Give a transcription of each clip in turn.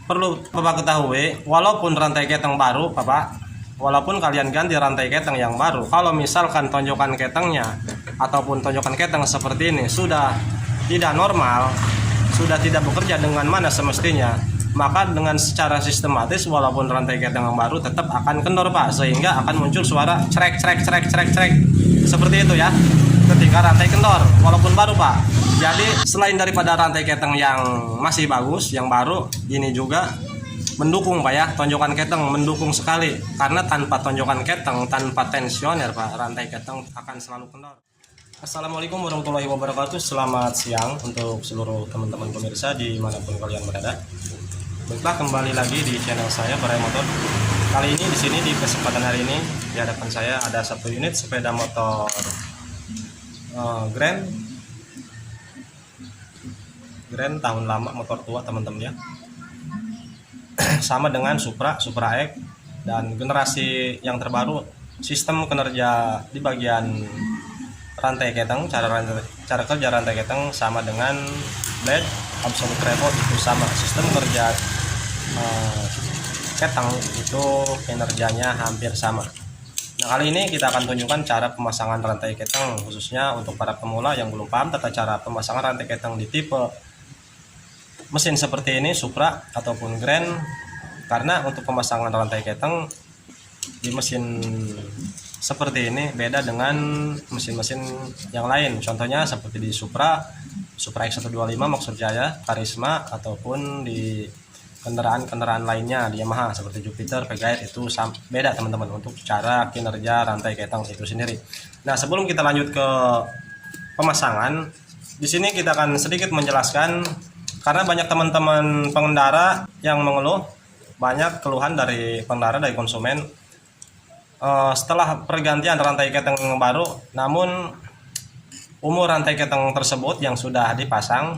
Perlu Bapak ketahui, walaupun rantai keteng baru Bapak, walaupun kalian ganti rantai keteng yang baru, kalau misalkan tonjokan ketengnya ataupun tonjokan keteng seperti ini sudah tidak normal, sudah tidak bekerja dengan mana semestinya, maka dengan secara sistematis walaupun rantai keteng yang baru tetap akan kendor Pak, sehingga akan muncul suara crek seperti itu ya, ketika rantai kendor walaupun baru Pak. Jadi selain daripada rantai keteng yang masih bagus, yang baru, ini juga mendukung Pak ya, tonjokan keteng mendukung sekali, karena tanpa tonjokan keteng, tanpa tensioner Pak, rantai keteng akan selalu kendor. Assalamualaikum warahmatullahi wabarakatuh. Selamat siang untuk seluruh teman-teman pemirsa dimanapun kalian berada. Baiklah, kembali lagi di channel saya Barai Motor. Kali ini di sini di kesempatan hari ini di hadapan saya ada satu unit sepeda motor Grand tahun lama, motor tua teman-teman ya. Sama dengan Supra X, dan generasi yang terbaru, sistem kinerja di bagian rantai keteng, cara kerja rantai keteng sama dengan Blade Absolute Revo, itu sama sistem kerja keteng itu kinerjanya hampir sama. Nah, kali ini kita akan tunjukkan cara pemasangan rantai keteng, khususnya untuk para pemula yang belum paham tata cara pemasangan rantai keteng di tipe mesin seperti ini, Supra ataupun Grand. Karena untuk pemasangan rantai keteng di mesin seperti ini beda dengan mesin-mesin yang lain. Contohnya seperti di Supra X125 maksud saya, Karisma, ataupun di kendaraan-kendaraan lainnya di Yamaha seperti Jupiter, Pegayet, itu beda teman-teman untuk cara kinerja rantai keteng itu sendiri. Nah, sebelum kita lanjut ke pemasangan, di sini kita akan sedikit menjelaskan, karena banyak teman-teman pengendara yang mengeluh, banyak keluhan dari pengendara, dari konsumen, setelah pergantian rantai keteng yang baru, namun umur rantai keteng tersebut yang sudah dipasang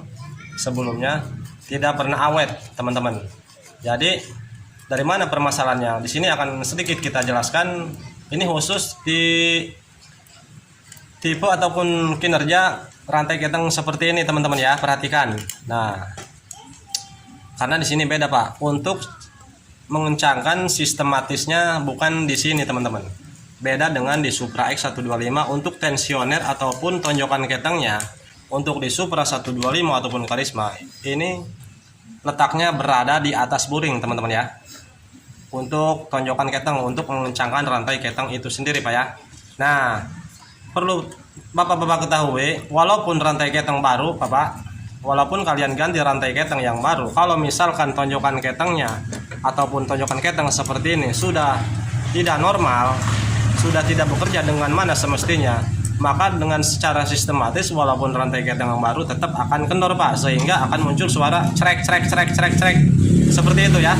sebelumnya tidak pernah awet teman-teman. Jadi dari mana permasalahannya? Di sini akan sedikit kita jelaskan. Ini khusus di tipe ataupun kinerja rantai keteng seperti ini teman-teman ya, perhatikan. Nah, karena di sini beda Pak, untuk mengencangkan sistematisnya bukan di sini teman-teman, beda dengan di Supra X125 untuk tensioner ataupun tonjokan ketengnya. Untuk di Supra 125 ataupun Karisma ini letaknya berada di atas buring teman-teman ya, untuk tonjokan keteng, untuk mengencangkan rantai keteng itu sendiri Pak ya. Nah, perlu Bapak-bapak ketahui, walaupun rantai keteng baru Bapak, walaupun kalian ganti rantai keteng yang baru, kalau misalkan tonjokan ketengnya ataupun tonjokan keteng seperti ini sudah tidak normal, sudah tidak bekerja dengan mana semestinya, maka dengan secara sistematis walaupun rantai keteng yang baru tetap akan kendor Pak, sehingga akan muncul suara crek seperti itu ya,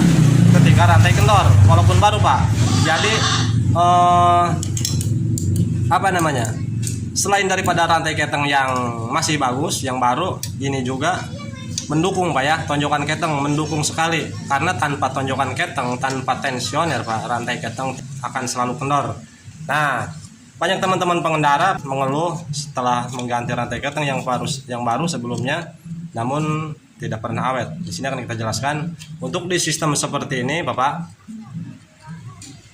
ketika rantai kendor walaupun baru Pak. Jadi selain daripada rantai keteng yang masih bagus, yang baru, ini juga mendukung Pak ya, tonjokan keteng mendukung sekali, karena tanpa tonjokan keteng, tanpa tensioner Pak, rantai keteng akan selalu kendor. Nah, banyak teman-teman pengendara mengeluh setelah mengganti rantai keteng yang baru sebelumnya, namun tidak pernah awet. Di sini akan kita jelaskan. Untuk di sistem seperti ini Bapak,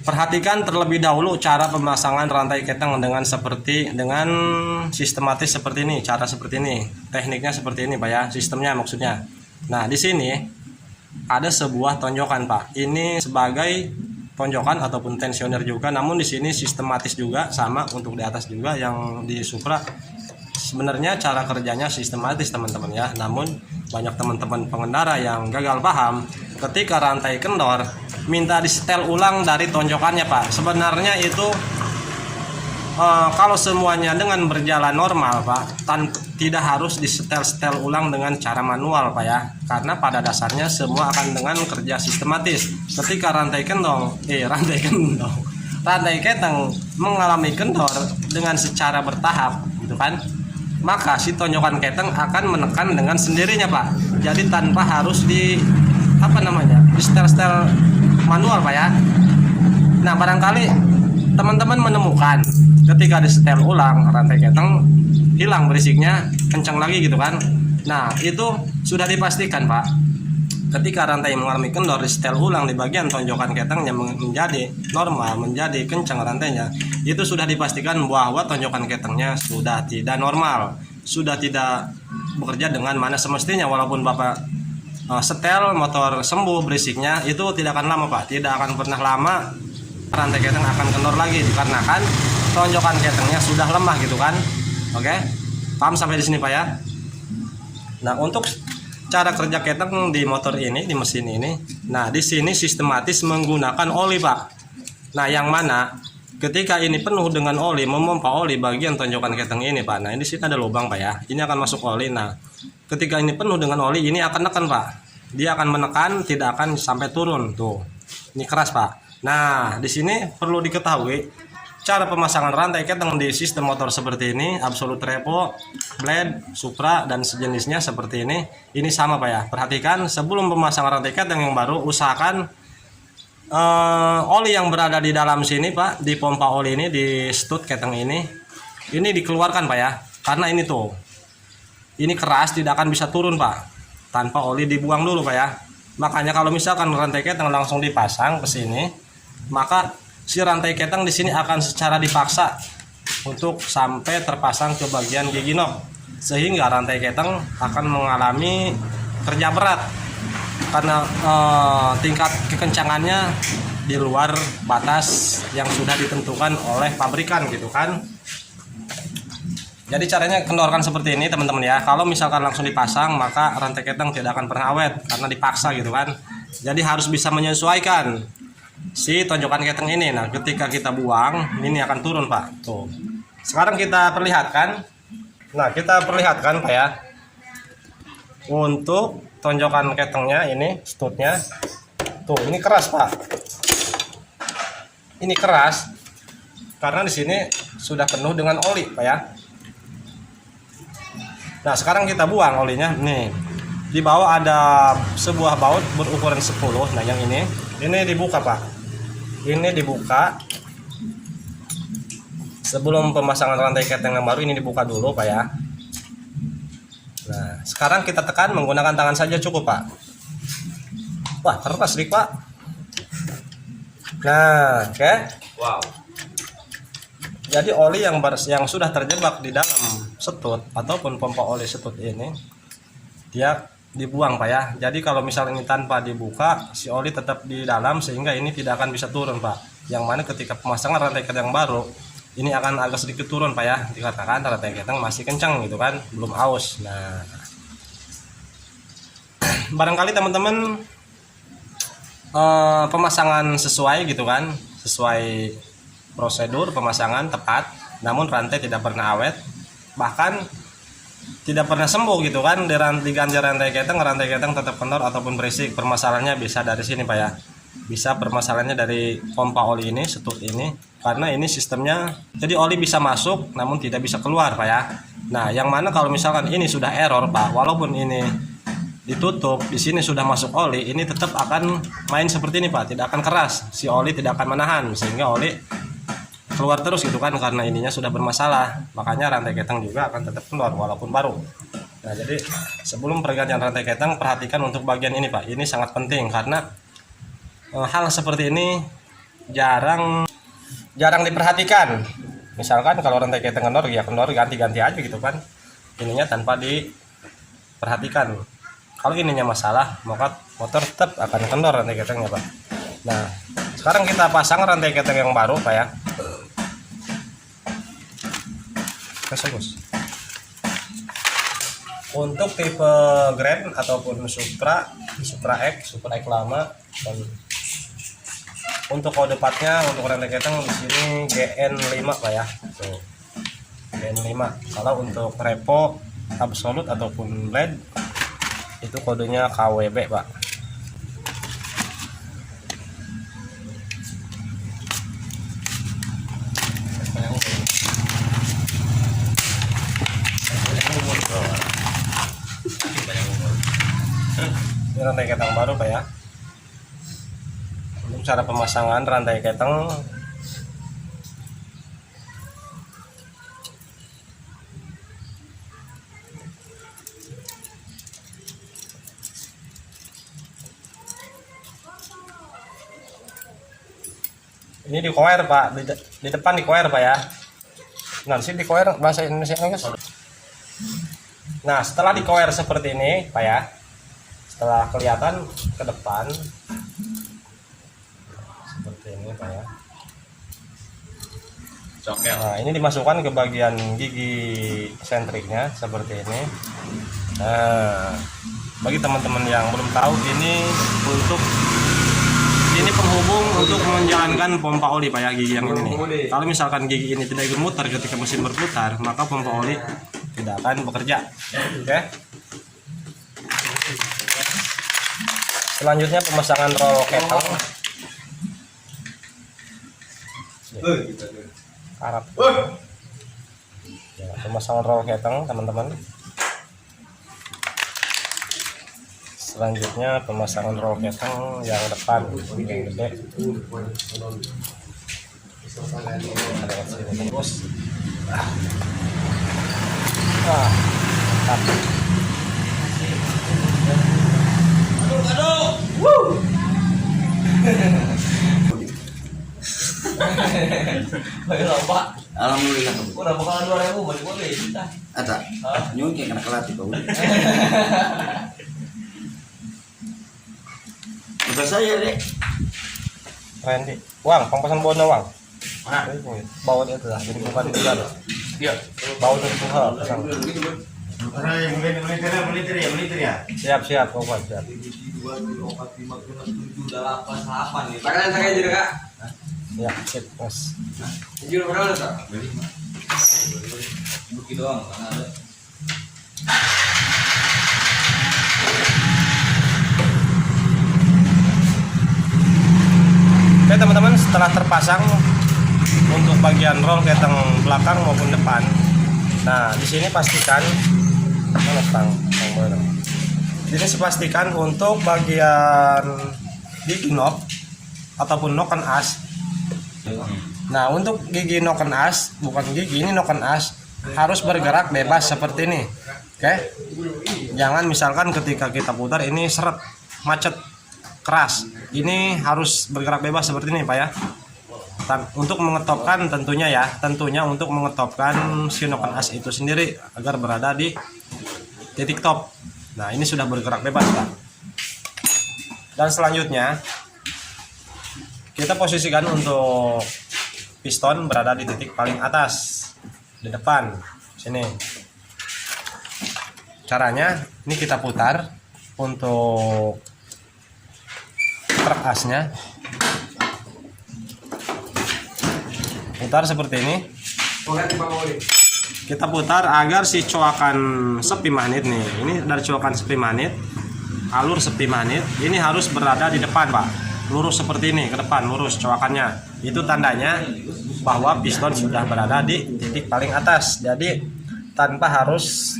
perhatikan terlebih dahulu cara pemasangan rantai keteng dengan sistematis seperti ini, cara seperti ini, tekniknya seperti ini Pak ya, sistemnya maksudnya. Nah, di sini ada sebuah tonjokan Pak. Ini sebagai tonjokan ataupun tensioner juga, namun di sini sistematis juga, sama untuk di atas juga yang di Supra. Sebenarnya cara kerjanya sistematis teman-teman ya, namun banyak teman-teman pengendara yang gagal paham, ketika rantai kendor minta disetel ulang dari tonjokannya Pak. Sebenarnya itu kalau semuanya dengan berjalan normal Pak, tidak harus disetel ulang dengan cara manual Pak ya, karena pada dasarnya semua akan dengan kerja sistematis. Ketika rantai keteng mengalami kendor dengan secara bertahap gitu kan, maka si tonjokan keteng akan menekan dengan sendirinya Pak. Jadi tanpa harus di setel manual Pak ya. Nah, barangkali teman-teman menemukan ketika disetel ulang rantai keteng hilang berisiknya, kencang lagi gitu kan. Nah, itu sudah dipastikan Pak, Ketika rantai mengalami kendor, disetel ulang di bagian tonjokan ketengnya menjadi normal, menjadi kencang rantainya, itu sudah dipastikan bahwa tonjokan ketengnya sudah tidak normal, sudah tidak bekerja dengan mana semestinya. Walaupun Bapak setel motor sembuh berisiknya, itu tidak akan lama Pak, tidak akan pernah lama rantai keteng akan kendor lagi, dikarenakan tonjokan ketengnya sudah lemah gitu kan. Oke, paham sampai di sini Pak ya? Nah, untuk cara kerja keteng di motor ini, di mesin ini, nah di sini sistematis menggunakan oli Pak. Nah, yang mana ketika ini penuh dengan oli, memompa oli bagian tonjokan keteng ini Pak. Nah, ini sini ada lubang Pak ya, ini akan masuk oli. Nah, ketika ini penuh dengan oli, ini akan menekan Pak, dia akan menekan, tidak akan sampai turun tuh, ini keras Pak. Nah, di sini perlu diketahui cara pemasangan rantai keteng di sistem motor seperti ini, Absolute Repo, Blade, Supra, dan sejenisnya seperti ini. Ini sama Pak ya. Perhatikan sebelum pemasangan rantai keteng yang baru, usahakan oli yang berada di dalam sini Pak, di pompa oli ini, di stud keteng ini dikeluarkan Pak ya. Karena ini tuh, ini keras, tidak akan bisa turun Pak, tanpa oli dibuang dulu Pak ya. Makanya kalau misalkan rantai keteng langsung dipasang ke sini, maka si rantai keteng di sini akan secara dipaksa untuk sampai terpasang ke bagian gigi nok, sehingga rantai keteng akan mengalami kerja berat karena tingkat kekencangannya di luar batas yang sudah ditentukan oleh pabrikan gitu kan. Jadi caranya kendorkan seperti ini teman-teman ya. Kalau misalkan langsung dipasang, maka rantai keteng tidak akan pernah awet karena dipaksa gitu kan. Jadi harus bisa menyesuaikan si tonjokan keteng ini. Nah, ketika kita buang, ini akan turun Pak. Tuh. Sekarang kita perlihatkan. Nah, kita perlihatkan Pak ya. Untuk tonjokan ketengnya ini, studnya. Tuh, ini keras Pak. Ini keras karena di sini sudah penuh dengan oli Pak ya. Nah, sekarang kita buang olinya. Nih. Di bawah ada sebuah baut berukuran 10. Nah, yang ini dibuka Pak. Ini dibuka. Sebelum pemasangan rantai keteng yang baru, ini dibuka dulu Pak ya. Nah, sekarang kita tekan menggunakan tangan saja cukup Pak. Wah, keras dik Pak. Nah, oke. Wow. Jadi oli yang sudah terjebak di dalam setut ataupun pompa oli setut ini, dia dibuang Pak ya. Jadi kalau misalnya ini tanpa dibuka, si oli tetap di dalam sehingga ini tidak akan bisa turun Pak. Yang mana ketika pemasangan rantai keteng baru, ini akan agak sedikit turun Pak ya, dikatakan rantai keteng masih kencang gitu kan, belum aus. Nah, barangkali teman-teman pemasangan sesuai gitu kan, sesuai prosedur pemasangan tepat, namun rantai tidak pernah awet, bahkan tidak pernah sembuh gitu kan, diganti rantai keteng tetap kendor ataupun berisik. Permasalahannya bisa dari sini Pak ya, bisa permasalahannya dari pompa oli ini, setut ini, karena ini sistemnya, jadi oli bisa masuk namun tidak bisa keluar Pak ya. Nah, yang mana kalau misalkan ini sudah error Pak, walaupun ini ditutup, di sini sudah masuk oli, ini tetap akan main seperti ini Pak, tidak akan keras, si oli tidak akan menahan sehingga oli keluar terus gitu kan, karena ininya sudah bermasalah. Makanya rantai keteng juga akan tetap keluar walaupun baru. Nah, jadi sebelum pergantian rantai keteng, perhatikan untuk bagian ini Pak, ini sangat penting karena hal seperti ini jarang diperhatikan. Misalkan kalau rantai keteng kendor, ya kendor ganti-ganti aja gitu kan, ininya tanpa diperhatikan. Kalau ininya masalah, maka motor tetap akan kendor rantai ketengnya Pak. Nah, sekarang kita pasang rantai keteng yang baru Pak ya. Untuk tipe Grand ataupun Supra X lama, dan untuk kode partnya untuk rantai keteng di sini GN5 Pak ya. Tuh. GN5. Kalau untuk Repo, Absolute ataupun Blade itu kodenya KWB Pak. Ini rantai keteng baru Pak ya. Untuk cara pemasangan rantai keteng, Ini di koer Pak, di depan di koer Pak ya. Nah sih di koer bahasa Indonesia guys. Nah setelah di koer seperti ini Pak ya, setelah kelihatan ke depan seperti ini Pak ya. Nah ini dimasukkan ke bagian gigi sentriknya seperti ini. Nah bagi teman-teman yang belum tahu, ini penghubung untuk menjalankan pompa oli Pak ya, gigi yang ini nih. Kalau misalkan gigi ini tidak ikut muter ketika mesin berputar, maka pompa oli tidak akan bekerja. Oke. Selanjutnya pemasangan roll kettle. Arab. Ya, pemasangan roll kettle teman-teman. Selanjutnya pemasangan roll kettle yang depan yang gede. Terus Alhamdulillah. Udah bakalan 2000 balik boleh kita. Ada. Nyung kayak kena kelatih kau. Udah saya deh. Randy, Wang, pangpasan bawah Wang. Mana? Bawah dia tuh lah, jadi bukan di dalam. Iya. Bawah dari tuh. Karena yang militer ya. Siap, pokoknya siap. 2 4 5 6 7 8 nih. Tangan saya aja Kak. Ya, sip, Mas. Jujur berapa tuh? 5. Buki doang karena ada. Oke teman-teman, setelah terpasang untuk bagian roll keteng belakang maupun depan, nah di sini pastikan mana stang mana. Jadi pastikan untuk bagian gigi knob ataupun noken as. Nah untuk gigi noken as, bukan gigi ini noken as, harus bergerak bebas seperti ini. Oke, jangan misalkan ketika kita putar ini seret macet keras, ini harus bergerak bebas seperti ini Pak ya. Untuk mengetopkan tentunya untuk mengetopkan si noken as itu sendiri agar berada di titik top. Nah ini sudah bergerak bebas Pak. Dan selanjutnya kita posisikan untuk piston berada di titik paling atas di depan sini. Caranya ini kita putar untuk truk asnya, putar seperti ini. Kita putar agar si coakan sepi magnet nih, ini dari coakan sepi magnet, alur sepi magnet ini harus berada di depan Pak, lurus seperti ini ke depan, lurus coakannya. Itu tandanya bahwa piston sudah berada di titik paling atas. Jadi tanpa harus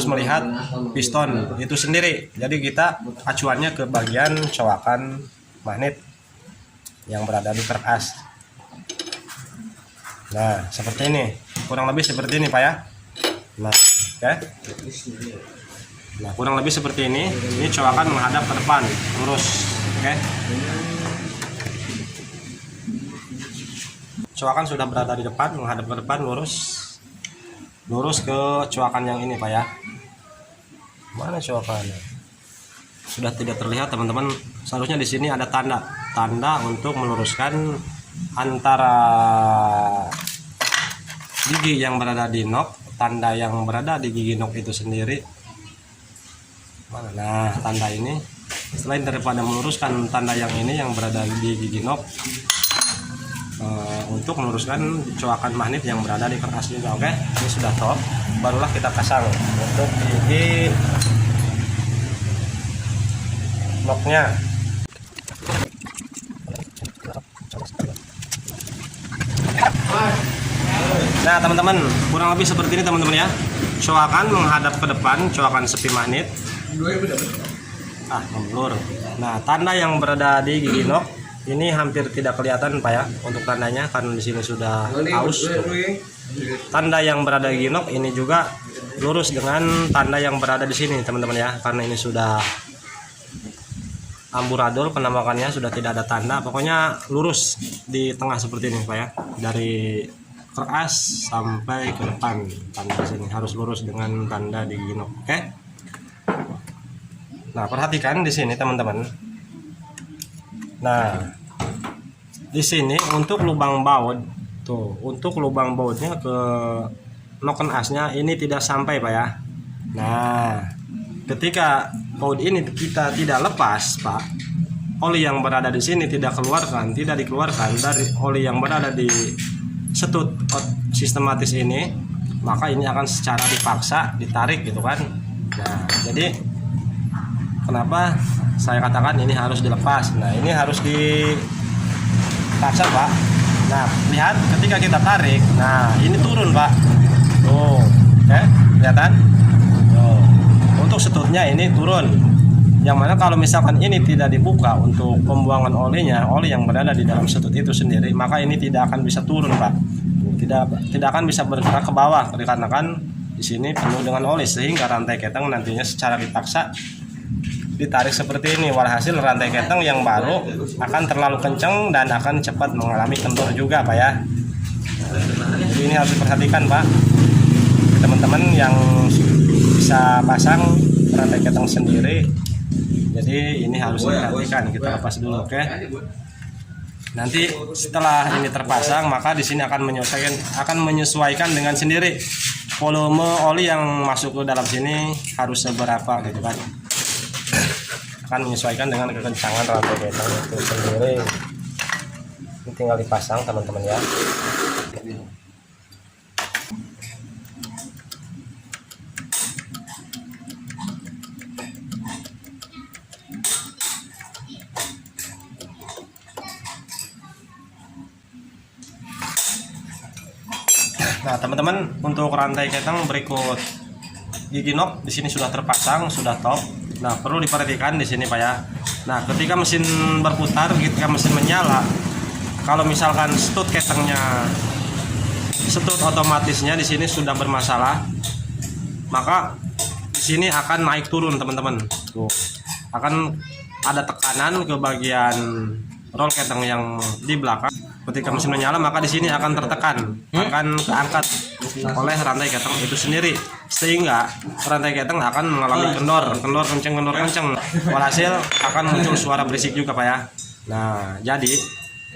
melihat piston itu sendiri. Jadi kita acuannya ke bagian coakan magnet yang berada di truk as. Nah seperti ini, kurang lebih seperti ini Pak ya. Nah oke. Nah kurang lebih seperti ini. Ini coakan menghadap ke depan, lurus. Oke. Coakan sudah berada di depan, menghadap ke depan, lurus ke coakan yang ini Pak ya. Mana coakannya? Sudah tidak terlihat teman-teman. Seharusnya di sini ada tanda untuk meluruskan antara gigi yang berada di nok, tanda yang berada di gigi nok itu sendiri. Mana? Nah tanda ini, selain daripada meluruskan tanda yang ini yang berada di gigi nok, untuk meluruskan coakan magnet yang berada di keras juga. Oke, ini sudah top, barulah kita pasang untuk gigi noknya. Nah teman-teman, kurang lebih seperti ini teman-teman ya. Coakan menghadap ke depan, coakan sepi magnet membelur. Nah tanda yang berada di gigi nok ini hampir tidak kelihatan Pak ya untuk tandanya, karena di sini sudah aus. Tanda yang berada di gigi nok ini juga lurus dengan tanda yang berada di sini teman-teman ya, karena ini sudah amburadul, penampakannya sudah tidak ada tanda. Pokoknya lurus di tengah seperti ini Pak ya, dari keras sampai ke depan. Tanda sini harus lurus dengan tanda di gigi nok. Oke. Nah, perhatikan di sini teman-teman. Nah, di sini untuk lubang baut tuh, untuk lubang bautnya ke noken asnya ini tidak sampai Pak ya. Nah, ketika baut ini kita tidak lepas Pak, oli yang berada di sini tidak dikeluarkan dari oli yang berada di setut sistematis ini, maka ini akan secara dipaksa ditarik gitu kan. Nah, jadi kenapa saya katakan ini harus dilepas. Nah, ini harus dipaksa Pak. Nah, lihat ketika kita tarik, nah ini turun Pak. Tuh, kelihatan? Tuh. Untuk setutnya ini turun. Yang mana kalau misalkan ini tidak dibuka untuk pembuangan olinya, oli yang berada di dalam setut itu sendiri, maka ini tidak akan bisa turun Pak. Tidak akan bisa bergerak ke bawah dikarenakan di sini penuh dengan oli, sehingga rantai keteng nantinya secara dipaksa ditarik seperti ini. Walhasil rantai keteng yang baru akan terlalu kencang dan akan cepat mengalami kendor juga Pak ya. Jadi ini harus diperhatikan Pak, teman-teman yang bisa pasang rantai keteng sendiri. Jadi ini harus diperhatikan, kita lepas dulu, oke? Nanti setelah ini terpasang, maka di sini akan menyesuaikan dengan sendiri volume oli yang masuk ke dalam sini harus seberapa gitu kan? Akan menyesuaikan dengan kekencangan rantai keteng itu sendiri. Ini tinggal dipasang teman-teman ya. Nah, teman-teman, untuk rantai keteng berikut gigi nok di sini sudah terpasang, sudah top. Nah, perlu diperhatikan di sini Pak ya. Nah, ketika mesin berputar, ketika mesin menyala, kalau misalkan setut ketengnya, setut otomatisnya di sini sudah bermasalah, maka di sini akan naik turun teman-teman. Tuh, akan ada tekanan ke bagian roll keteng yang di belakang. Ketika mesin menyala, maka di sini akan tertekan, akan keangkat oleh rantai keteng itu sendiri, sehingga rantai keteng akan mengalami kendor kenceng. Walhasil akan muncul suara berisik juga Pak ya. Nah, jadi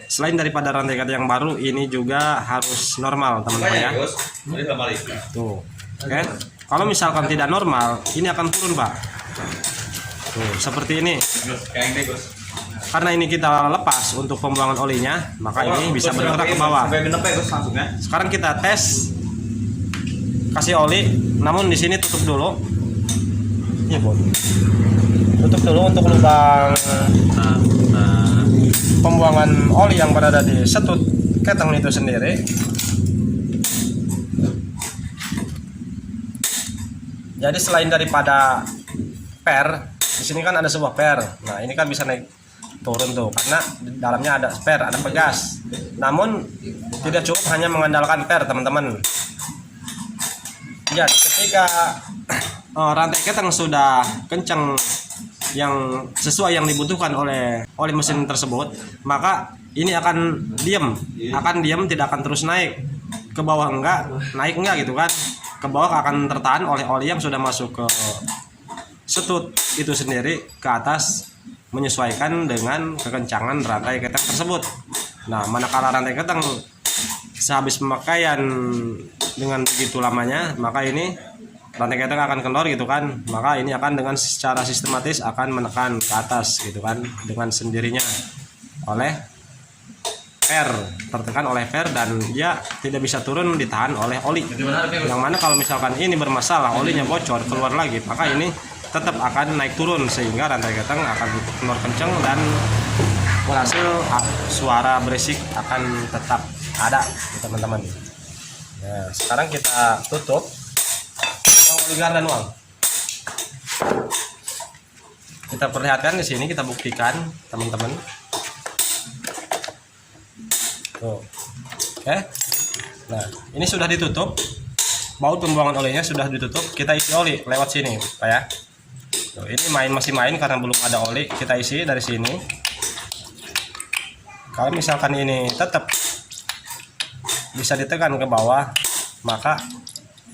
selain daripada rantai keteng yang baru, ini juga harus normal teman-teman ya. Tuh, oke. Kalau misalkan tidak normal, ini akan turun Pak. Tuh, seperti ini. Karena ini kita lepas untuk pembuangan olinya, maka ini bisa bergerak ke bawah. Sekarang kita tes, kasih oli, namun di sini tutup dulu. Ya, tutup dulu untuk lubang pembuangan oli yang berada di setut keteng itu sendiri. Jadi selain daripada per, di sini kan ada sebuah per. Nah, ini kan bisa naik turun tuh karena di dalamnya ada per, ada pegas. Namun tidak cukup hanya mengandalkan per teman-teman. Ya, ketika rantai keteng sudah kencang yang sesuai yang dibutuhkan oleh mesin tersebut, maka ini akan diam tidak akan terus naik ke bawah, naik enggak gitu kan. Ke bawah akan tertahan oleh oli yang sudah masuk ke setut itu sendiri ke atas, menyesuaikan dengan kekencangan rantai keteng tersebut. Nah, manakala rantai keteng sehabis pemakaian dengan begitu lamanya, maka ini rantai keteng akan kendor gitu kan, maka ini akan dengan secara sistematis akan menekan ke atas gitu kan, dengan sendirinya oleh per, tertekan oleh per, dan dia tidak bisa turun ditahan oleh oli. Yang mana kalau misalkan ini bermasalah, olinya bocor keluar lagi, maka ini tetap akan naik turun sehingga rantai keteng akan kendor kencang dan berhasil suara berisik akan tetap ada teman-teman. Nah, sekarang kita tutup uang oligar dan uang. Kita perlihatkan di sini, kita buktikan teman-teman. Tuh. Oke. Nah, ini sudah ditutup. Baut pembuangan olinya sudah ditutup. Kita isi oli lewat sini, Pak ya. Tuh, ini masih main karena belum ada oli. Kita isi dari sini. Kalau misalkan ini tetap bisa ditekan ke bawah, maka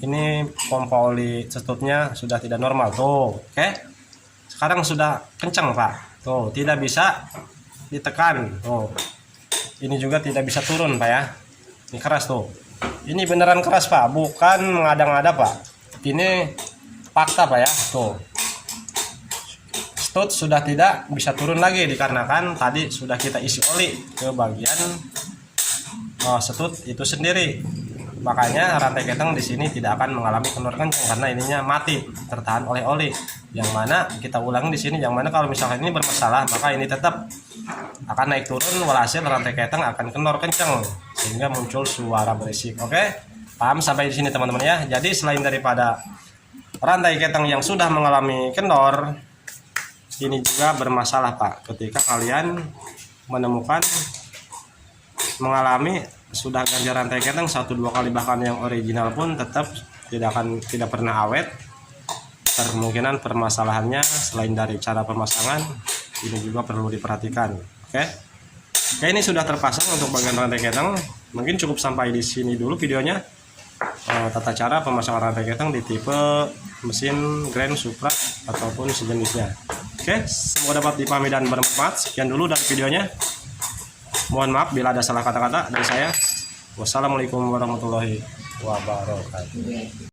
ini pompa oli setutnya sudah tidak normal tuh. Oke, sekarang sudah kencang Pak. Tuh, tidak bisa ditekan. Tuh, ini juga tidak bisa turun Pak ya. Ini keras tuh. Ini beneran keras Pak, bukan mengada-ngada Pak. Ini fakta Pak ya. Tuh, stud sudah tidak bisa turun lagi dikarenakan tadi sudah kita isi oli ke bagian stud itu sendiri. Makanya rantai keteng di sini tidak akan mengalami kendor kencang karena ininya mati, tertahan oleh oli. Yang mana kita ulangi di sini, yang mana kalau misalkan ini bermasalah, maka ini tetap akan naik turun, walhasil rantai keteng akan kendor kencang sehingga muncul suara berisik. Oke, paham sampai di sini teman-teman ya. Jadi selain daripada rantai keteng yang sudah mengalami kendor, ini juga bermasalah Pak ketika kalian menemukan mengalami sudah ganti rantai keteng 1-2 kali, bahkan yang original pun tetap tidak pernah awet. Kemungkinan permasalahannya selain dari cara pemasangan, ini juga perlu diperhatikan. Oke, ini sudah terpasang untuk bagian rantai keteng. Mungkin cukup sampai di sini dulu videonya, tata cara pemasangan rantai keteng di tipe mesin Grand Supra ataupun sejenisnya. Oke, semoga dapat dipahami dan bermanfaat. Sekian dulu dari videonya. Mohon maaf bila ada salah kata-kata dari saya. Wassalamualaikum warahmatullahi wabarakatuh.